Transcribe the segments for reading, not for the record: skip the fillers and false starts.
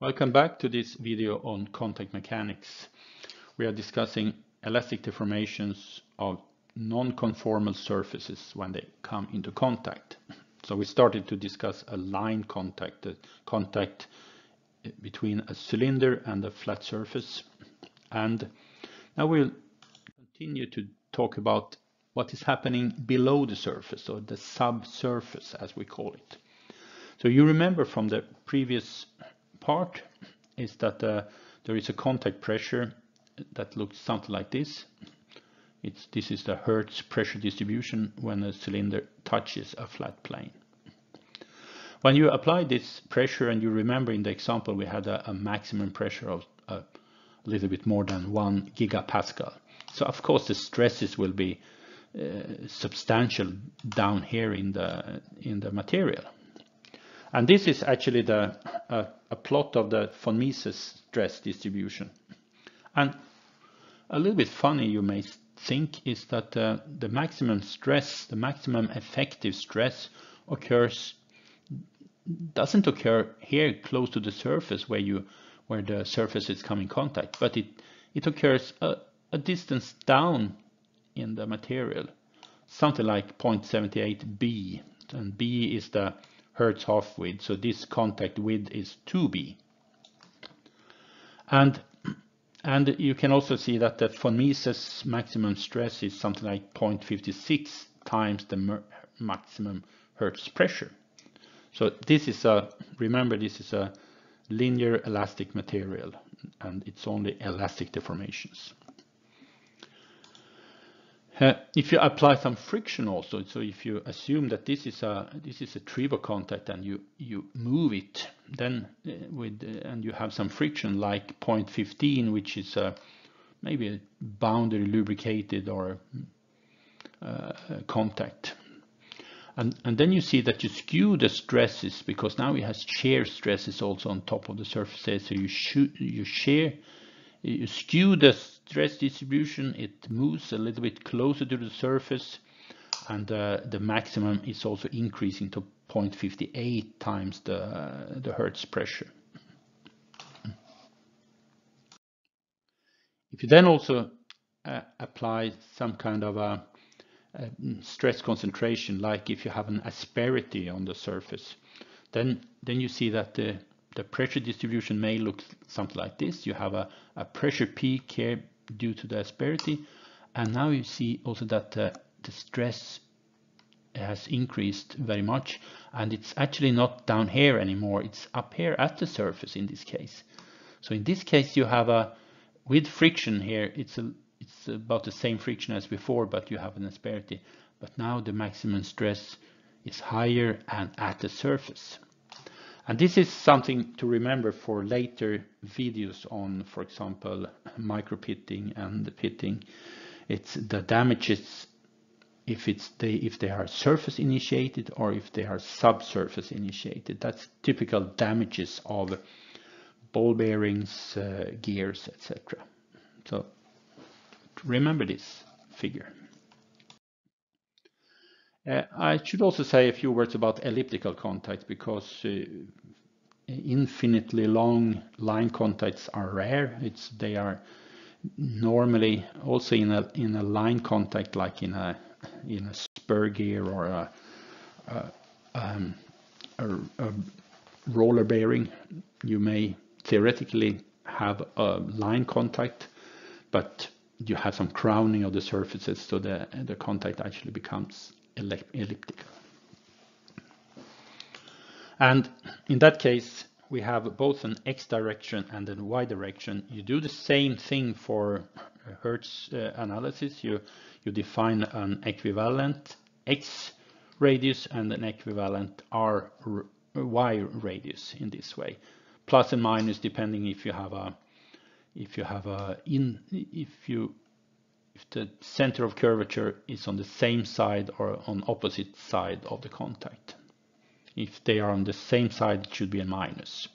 Welcome back to this video on contact mechanics. We are discussing elastic deformations of non-conformal surfaces when they come into contact. So we started to discuss a line contact, the contact between a cylinder and a flat surface. And now we'll continue to talk about what is happening below the surface, or the subsurface as we call it. So you remember from the previous part is that there is a contact pressure that looks something like this. This is the Hertz pressure distribution when a cylinder touches a flat plane. When you apply this pressure, and you remember in the example we had a maximum pressure of a little bit more than 1 gigapascal. So of course the stresses will be substantial down here in the material. And this is actually a plot of the von Mises stress distribution. And a little bit funny, you may think, is that the maximum stress, the maximum effective stress doesn't occur here close to the surface where the surface is coming in contact, but it occurs a distance down in the material, something like 0.78 B, and B is the Hertz half width, so this contact width is 2b. And you can also see that the von Mises maximum stress is something like 0.56 times the maximum Hertz pressure. So this is remember, this is a linear elastic material, and it's only elastic deformations. If you apply some friction also, so if you assume that this is a tribo contact and you move it, then and you have some friction like 0.15, which is maybe a boundary lubricated or contact, and then you see that you skew the stresses, because now it has shear stresses also on top of the surfaces. So you skew the stress distribution, it moves a little bit closer to the surface, and the maximum is also increasing to 0.58 times the Hertz pressure. If you then also apply some kind of a stress concentration, like if you have an asperity on the surface, then you see that the pressure distribution may look something like this. You have a pressure peak here due to the asperity, and now you see also that the stress has increased very much, and it's actually not down here anymore, it's up here at the surface in this case. So in this case you have with friction here, it's about the same friction as before, but you have an asperity, but now the maximum stress is higher and at the surface. And this is something to remember for later videos on, for example, micropitting and pitting. It's the damages, if they are surface initiated or if they are subsurface initiated. That's typical damages of ball bearings, gears, etc. So remember this figure. I should also say a few words about elliptical contacts, because infinitely long line contacts are rare. They are normally also in a line contact, like in a spur gear or a roller bearing. You may theoretically have a line contact, but you have some crowning of the surfaces, so the contact actually becomes elliptical. And in that case, we have both an x direction and a y direction. You do the same thing for Hertz analysis. You define an equivalent x radius and an equivalent y radius in this way, plus and minus depending if the center of curvature is on the same side or on opposite side of the contact. If they are on the same side, it should be a minus.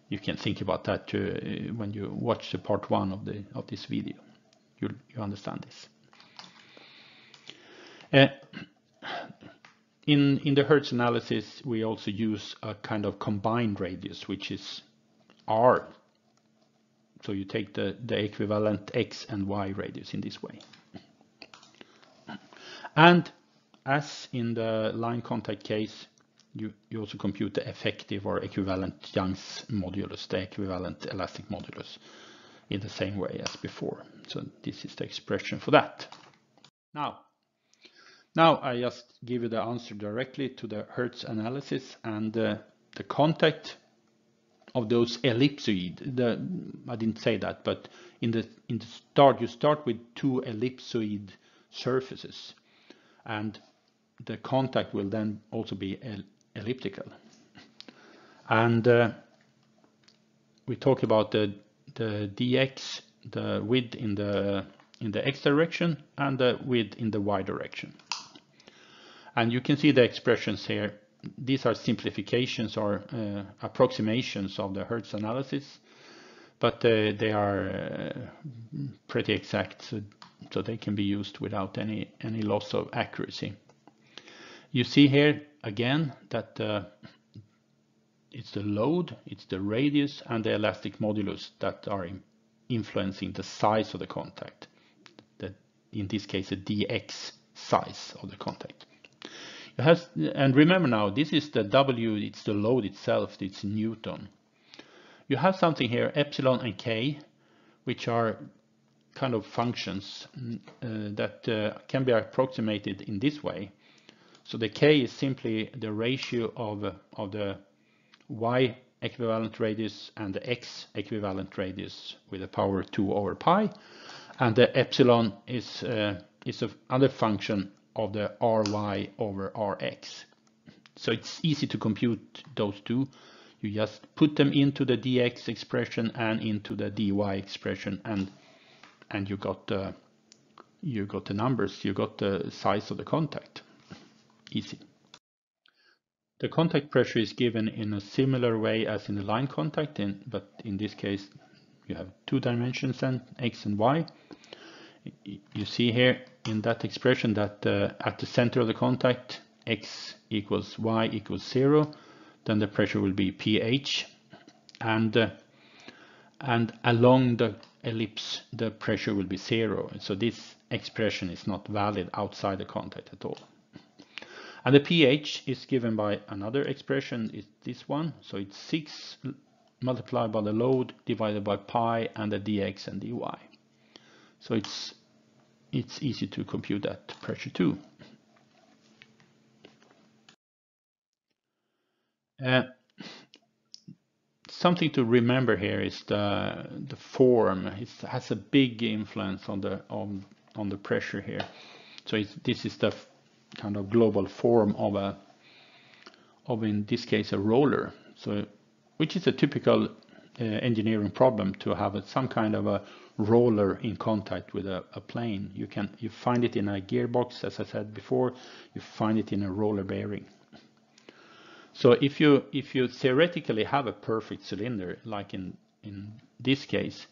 You can think about that too, when you watch the part 1 of this video. You understand this. In the Hertz analysis, we also use a kind of combined radius, which is R. So you take the equivalent X and Y radius in this way. And as in the line contact case, you also compute the effective or equivalent Young's modulus, the equivalent elastic modulus, in the same way as before. So this is the expression for that. Now I just give you the answer directly to the Hertz analysis, and the contact of those ellipsoid. I didn't say that, but in the start you start with two ellipsoid surfaces, and the contact will then also be elliptical. And we talk about the dx, the width in the x direction, and the width in the y direction. And you can see the expressions here. These are simplifications or approximations of the Hertz analysis, but they are pretty exact, so they can be used without any loss of accuracy. You see here again that it's the load, it's the radius, and the elastic modulus that are influencing the size of the contact. In this case, the dx size of the contact. And remember now, this is the W, it's the load itself, it's Newton. You have something here, epsilon and K, which are kind of functions that can be approximated in this way. So the K is simply the ratio of the Y equivalent radius and the X equivalent radius with a power 2 over pi. And the epsilon is another function of the Ry over Rx. So it's easy to compute those two. You just put them into the dx expression and into the dy expression, and you got the numbers, you got the size of the contact. Easy. The contact pressure is given in a similar way as in the line contact, but in this case you have two dimensions then, x and y. You see here in that expression that at the center of the contact, x equals y equals 0, then the pressure will be pH, and along the ellipse the pressure will be 0. So this expression is not valid outside the contact at all. And the pH is given by another expression, is this one. So it's 6 multiplied by the load divided by pi and the dx and dy. So it's easy to compute that pressure too. Something to remember here is the form. It has a big influence on the pressure here. So this is the kind of global form of in this case a roller. So which is a typical engineering problem, to have some kind of a roller in contact with a plane. You find it in a gearbox, as I said before. You find it in a roller bearing. So if you theoretically have a perfect cylinder, like in this case,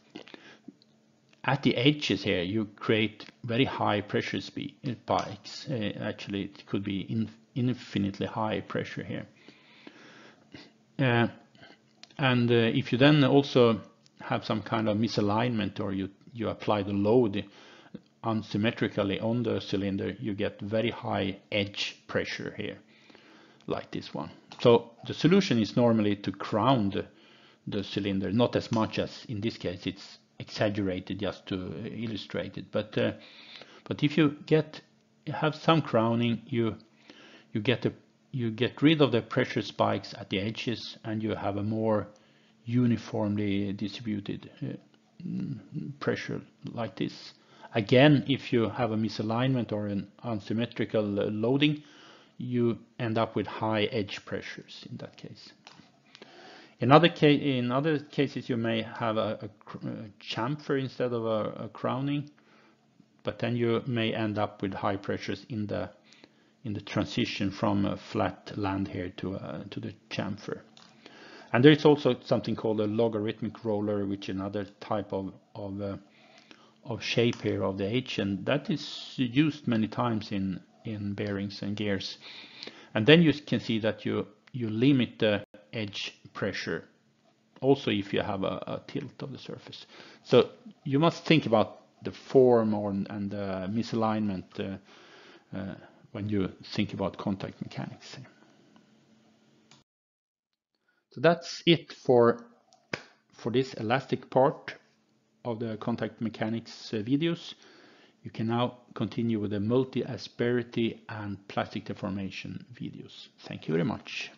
at the edges here you create very high pressure spikes. Actually, it could be infinitely high pressure here. And if you then also have some kind of misalignment, or you apply the load unsymmetrically on the cylinder, you get very high edge pressure here, like this one. So the solution is normally to crown the cylinder, not as much as in this case. It's exaggerated just to illustrate it. But if you have some crowning, you get rid of the pressure spikes at the edges, and you have a more uniformly distributed pressure like this. Again, if you have a misalignment or an unsymmetrical loading, you end up with high edge pressures in that case. In other cases, you may have a chamfer instead of a crowning, but then you may end up with high pressures in the transition from a flat land here to the chamfer. And there is also something called a logarithmic roller, which is another type of shape here of the H, and that is used many times in bearings and gears. And then you can see that you limit the edge pressure also if you have a tilt of the surface. So you must think about the form and the misalignment when you think about contact mechanics. So that's it for this elastic part of the contact mechanics videos. You can now continue with the multi-asperity and plastic deformation videos. Thank you very much.